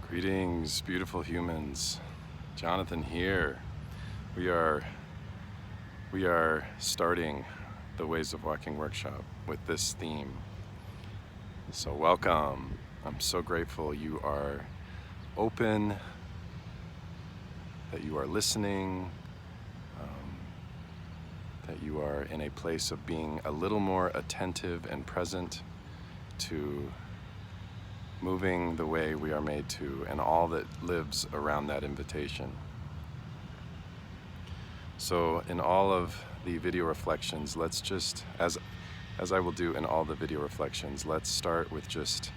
Greetings, beautiful humans. Jonathan here. We are starting the Ways of Walking workshop with this theme. So welcome. I'm so grateful you are open, that you are listening, that you are in a place of being a little more attentive and present to moving the way we are made to, and all that lives around that invitation. So in all of the video reflections, let's just, as I will do in all the video reflections, let's start with just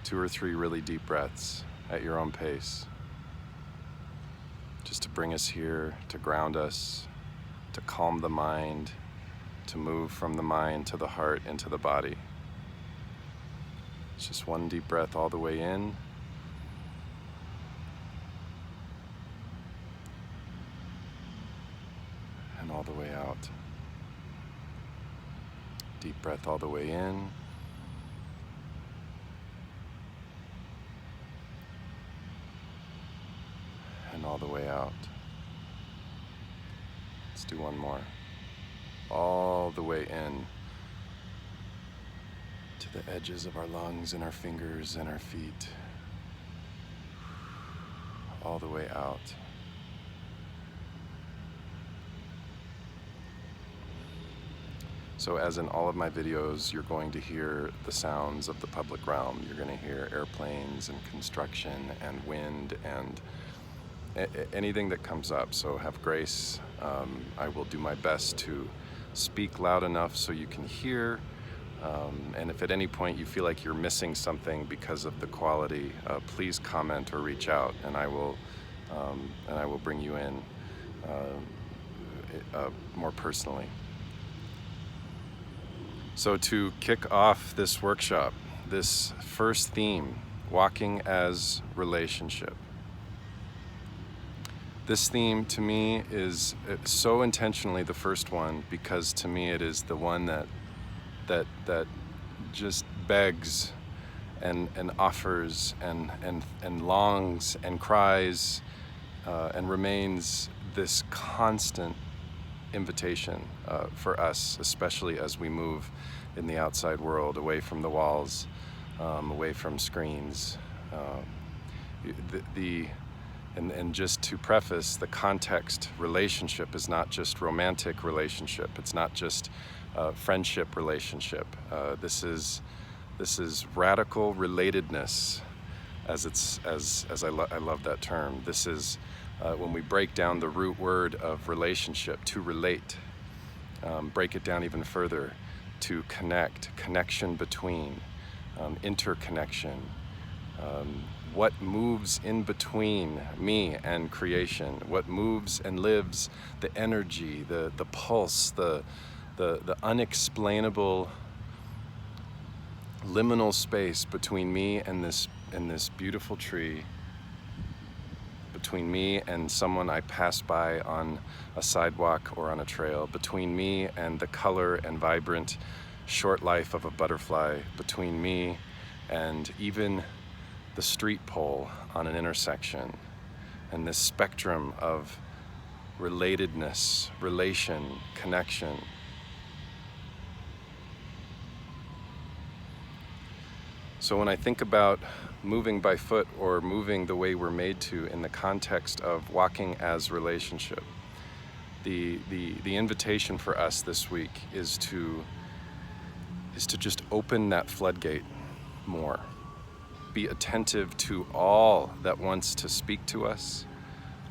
2 or 3 really deep breaths at your own pace, just to bring us here, to ground us, to calm the mind, to move from the mind to the heart into the body. It's just 1 deep breath all the way in. And all the way out. Deep breath all the way in. And all the way out. Let's do 1 more. All the way in. To the edges of our lungs and our fingers and our feet, all the way out. So as in all of my videos, you're going to hear the sounds of the public realm. You're going to hear airplanes and construction and wind and anything that comes up. So have grace. I will do my best to speak loud enough so you can hear. And if at any point you feel like you're missing something because of the quality, please comment or reach out, and I will bring you in more personally. So to kick off this workshop, this first theme, walking as relationship. This theme to me is so intentionally the first one because to me it is the one that just begs and offers and longs and cries and remains this constant invitation for us, especially as we move in the outside world, away from the walls, away from screens. And just to preface, the context relationship is not just romantic relationship. It's not just friendship relationship. This is radical relatedness, as I love that term. This is when we break down the root word of relationship, to relate. Break it down even further, to connect, connection between, interconnection. What moves in between me and creation? What moves and lives the energy, the pulse, the unexplainable liminal space between me and this beautiful tree, between me and someone I pass by on a sidewalk or on a trail, between me and the color and vibrant short life of a butterfly, between me and even the street pole on an intersection, and this spectrum of relatedness, relation, connection. So when I think about moving by foot or moving the way we're made to in the context of walking as relationship, the invitation for us this week is to just open that floodgate more. Be attentive to all that wants to speak to us,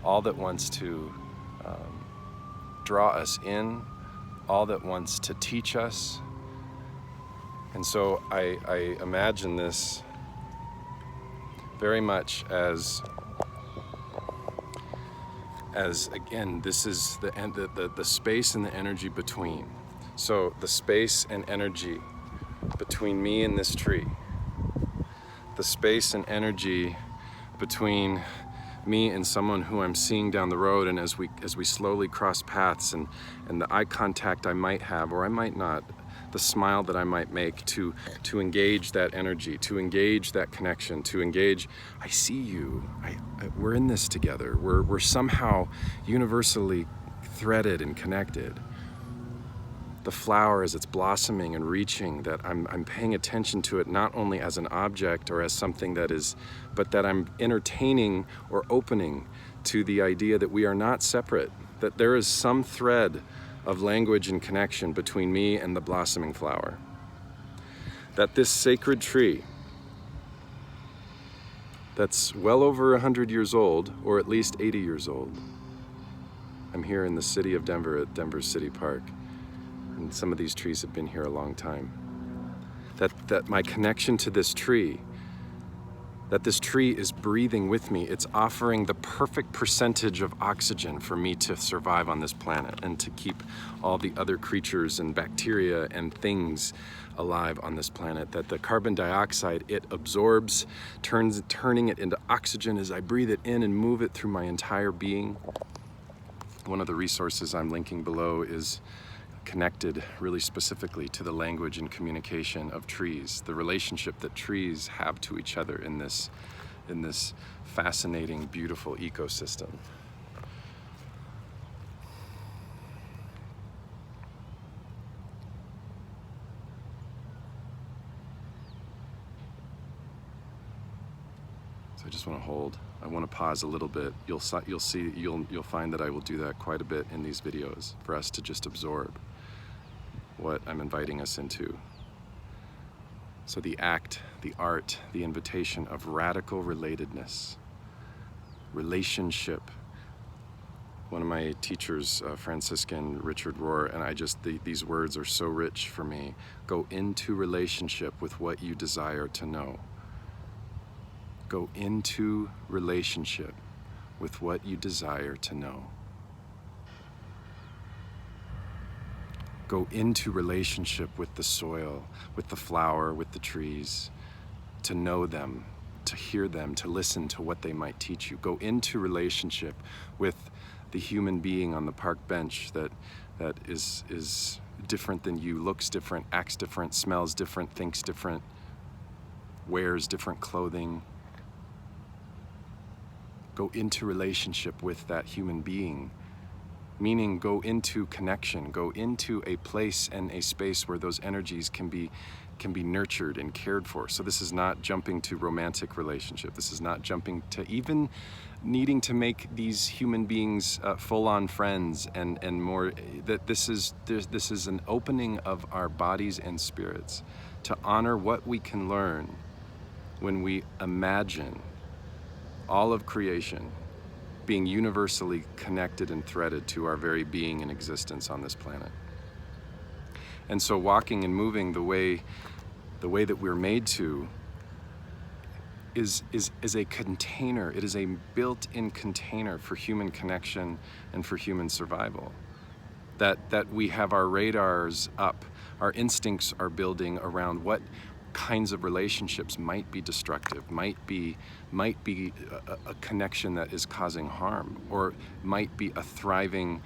all that wants to draw us in, all that wants to teach us. And so I imagine this very much as again, this is the space and the energy between. So the space and energy between me and this tree, the space and energy between me and someone who I'm seeing down the road, and as we slowly cross paths, and the eye contact I might have or I might not, the smile that I might make, to engage that energy, to engage that connection, to engage, I see you, we're in this together, we're somehow universally threaded and connected. The flower as it's blossoming and reaching, that I'm paying attention to it not only as an object or as something that is, but that I'm entertaining or opening to the idea that we are not separate, that there is some thread of language and connection between me and the blossoming flower. That this sacred tree that's well over 100 years old, or at least 80 years old. I'm here in the city of Denver at Denver City Park, and some of these trees have been here a long time. That my connection to this tree, that this tree is breathing with me. It's offering the perfect percentage of oxygen for me to survive on this planet and to keep all the other creatures and bacteria and things alive on this planet. That the carbon dioxide it absorbs, turning it into oxygen as I breathe it in and move it through my entire being. One of the resources I'm linking below is connected really specifically to the language and communication of trees, the relationship that trees have to each other in this fascinating, beautiful ecosystem. So I just want to hold. I want to pause a little bit. You'll find that I will do that quite a bit in these videos for us to just absorb what I'm inviting us into. So the act, the art, the invitation of radical relatedness, relationship. One of my teachers, Franciscan Richard Rohr, and these words are so rich for me. Go into relationship with what you desire to know. Go into relationship with what you desire to know. Go into relationship with the soil, with the flower, with the trees, to know them, to hear them, to listen to what they might teach you. Go into relationship with the human being on the park bench that is different than you, looks different, acts different, smells different, thinks different, wears different clothing. Go into relationship with that human being. Meaning go into connection, go into a place and a space where those energies can be nurtured and cared for. So this is not jumping to romantic relationship. This is not jumping to even needing to make these human beings full-on friends and more. That this is an opening of our bodies and spirits to honor what we can learn when we imagine all of creation being universally connected and threaded to our very being and existence on this planet. And so walking and moving the way that we're made to is a container. It is a built-in container for human connection and for human survival. That we have our radars up, our instincts are building around what kinds of relationships might be destructive, might be a connection that is causing harm, or might be a thriving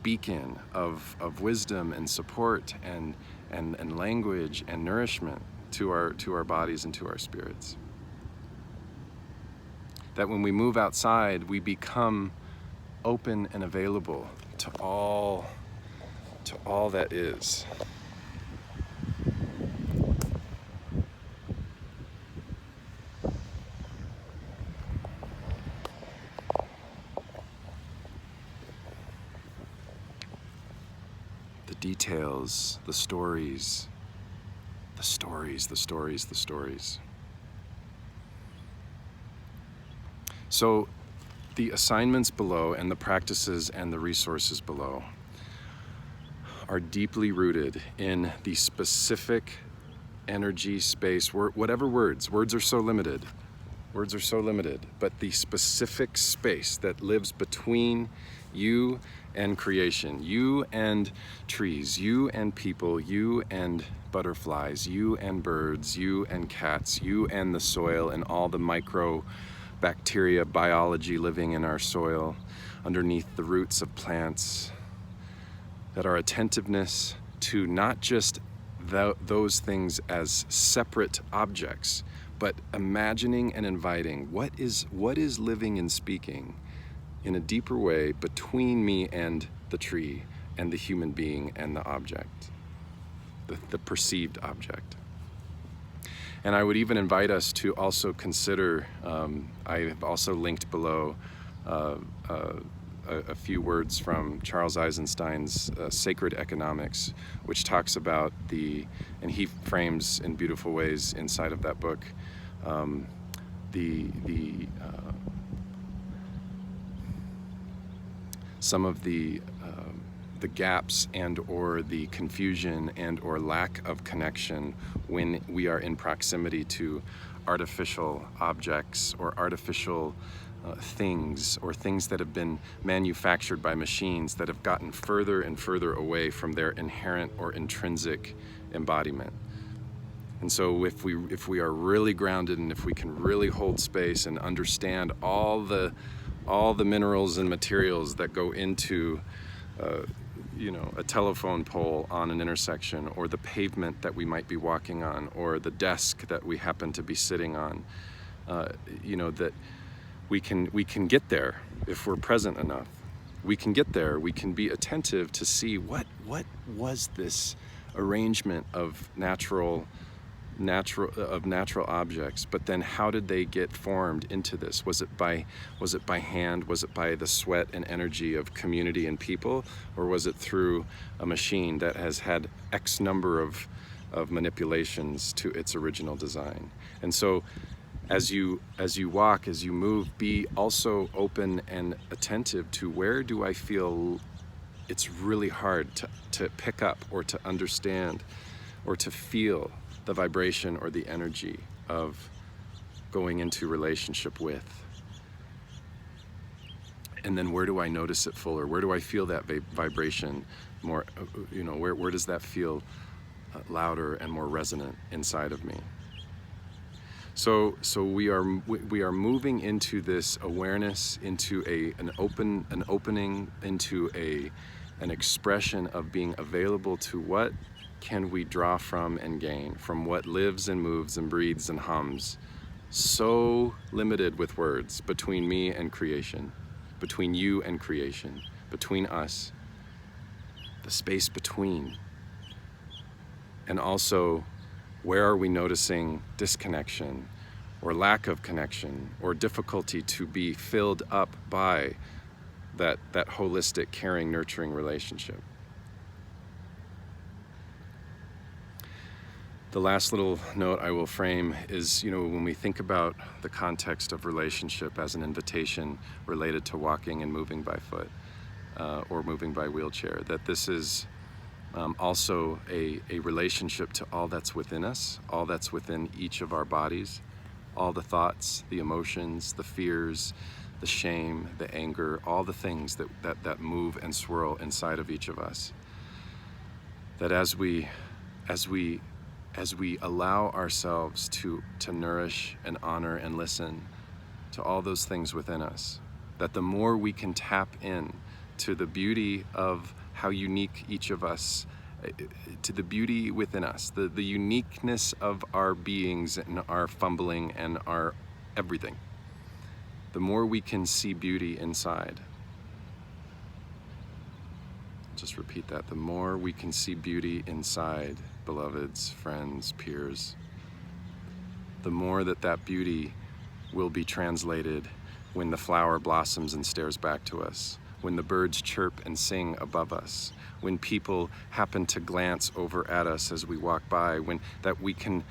beacon of wisdom and support and language and nourishment to our bodies and to our spirits. That when we move outside, we become open and available to all that is. The details, the stories. So the assignments below and the practices and the resources below are deeply rooted in the specific energy space, whatever words are so limited, but the specific space that lives between you and creation, you and trees, you and people, you and butterflies, you and birds, you and cats, you and the soil and all the micro bacteria, biology living in our soil, underneath the roots of plants, that our attentiveness to not just those things as separate objects, but imagining and inviting what is living and speaking in a deeper way between me and the tree and the human being and the object, the perceived object. And I would even invite us to also consider, I have also linked below a few words from Charles Eisenstein's Sacred Economics, which talks about and he frames in beautiful ways inside of that book, some of the gaps and or the confusion and or lack of connection when we are in proximity to artificial objects or artificial things, or things that have been manufactured by machines that have gotten further and further away from their inherent or intrinsic embodiment. And so if we are really grounded, and if we can really hold space and understand all the minerals and materials that go into a telephone pole on an intersection, or the pavement that we might be walking on, or the desk that we happen to be sitting on, that we can get there if we're present enough. We can get there. We can be attentive to see what was this arrangement of natural objects, but then how did they get formed into this? Was it by hand? Was it by the sweat and energy of community and people, or was it through a machine that has had X number of manipulations to its original design? And so as you walk, as you move, be also open and attentive to where do I feel it's really hard to pick up or to understand or to feel the vibration or the energy of going into relationship with. And then where do I notice it fuller? Where do I feel that vibration more, where does that feel louder and more resonant inside of me? So we are moving into this awareness, into an opening, into an expression of being available to what can we draw from and gain from what lives and moves and breathes and hums, so limited with words, between me and creation, between you and creation, between us, the space between. And also, where are we noticing disconnection or lack of connection or difficulty to be filled up by that holistic, caring, nurturing relationship? The last little note I will frame is, when we think about the context of relationship as an invitation related to walking and moving by foot or moving by wheelchair, that this is also a relationship to all that's within us, all that's within each of our bodies, all the thoughts, the emotions, the fears, the shame, the anger, all the things that move and swirl inside of each of us. That as we allow ourselves to nourish and honor and listen to all those things within us, that the more we can tap in to the beauty of how unique each of us, to the beauty within us, the uniqueness of our beings and our fumbling and our everything, the more we can see beauty inside. Just repeat that. The more we can see beauty inside, beloveds, friends, peers, the more that beauty will be translated when the flower blossoms and stares back to us, when the birds chirp and sing above us, when people happen to glance over at us as we walk by, when that we can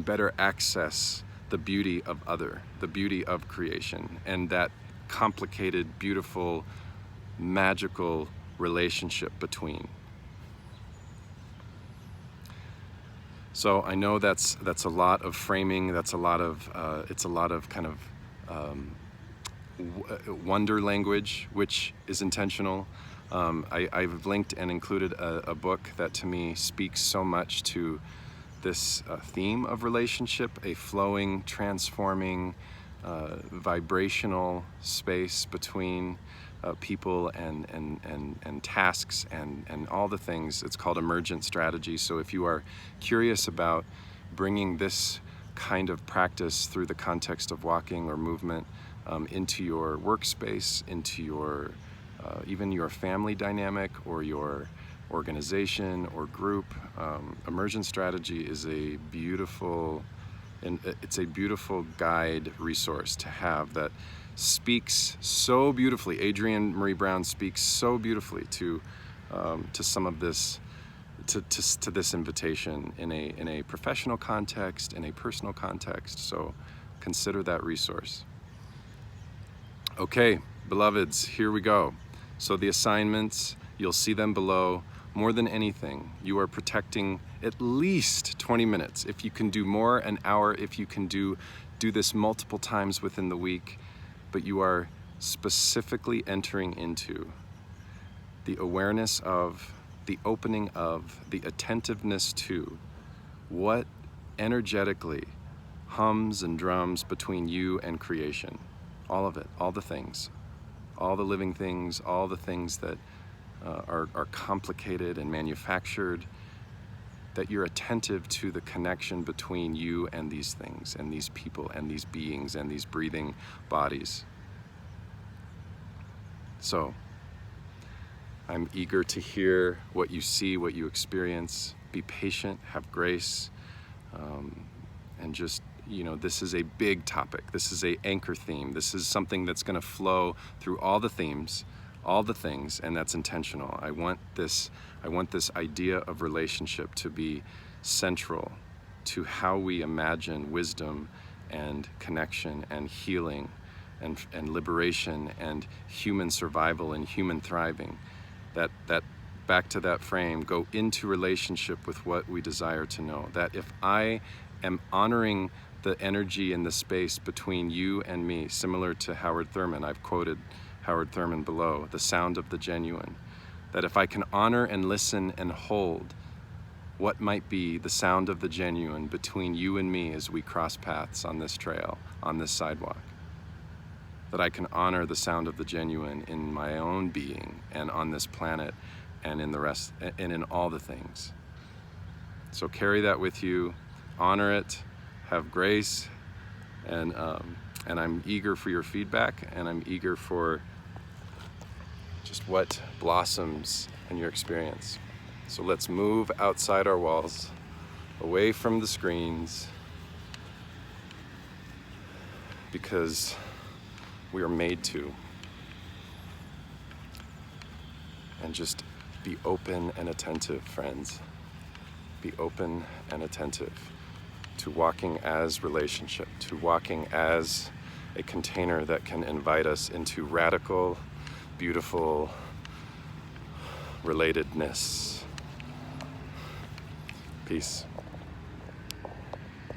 better access the beauty of other, the beauty of creation, and that complicated, beautiful, magical relationship between. So I know that's a lot of framing. That's a lot of it's a lot of kind of wonder language, which is intentional. I've linked and included a book that to me speaks so much to this theme of relationship, a flowing, transforming, vibrational space between people and tasks and all the things. It's called emergent strategy. So if you are curious about bringing this kind of practice through the context of walking or movement into your workspace, into your even your family dynamic or your organization or group, emergent strategy is a beautiful, and it's a beautiful guide resource to have that speaks so beautifully. Adrienne Marie Brown speaks so beautifully to some of this, to this invitation in a professional context, in a personal context. So consider that resource. Okay, beloveds, here we go. So the assignments, you'll see them below. More than anything, you are protecting at least 20 minutes. If you can do more, an hour. If you can do this multiple times within the week, but you are specifically entering into the awareness of, the opening of, the attentiveness to what energetically hums and drums between you and creation. All of it, all the things, all the living things, all the things that are complicated and manufactured, that you're attentive to the connection between you and these things and these people and these beings and these breathing bodies. So I'm eager to hear what you see, what you experience. Be patient, have grace, and just, this is a big topic. This is a anchor theme. This is something that's going to flow through all the themes, all the things, and that's intentional. I want this idea of relationship to be central to how we imagine wisdom and connection and healing and liberation and human survival and human thriving. That back to that frame, go into relationship with what we desire to know. That if I am honoring the energy and the space between you and me, similar to Howard Thurman, I've quoted Howard Thurman below, the sound of the genuine, that if I can honor and listen and hold what might be the sound of the genuine between you and me as we cross paths on this trail, on this sidewalk, that I can honor the sound of the genuine in my own being and on this planet and in the rest and in all the things. So carry that with you, honor it, have grace, and I'm eager for your feedback, and I'm eager for just what blossoms in your experience. So let's move outside our walls, away from the screens, because we are made to. And just be open and attentive, friends. Be open and attentive to walking as relationship, to walking as a container that can invite us into radical, beautiful relatedness. Peace.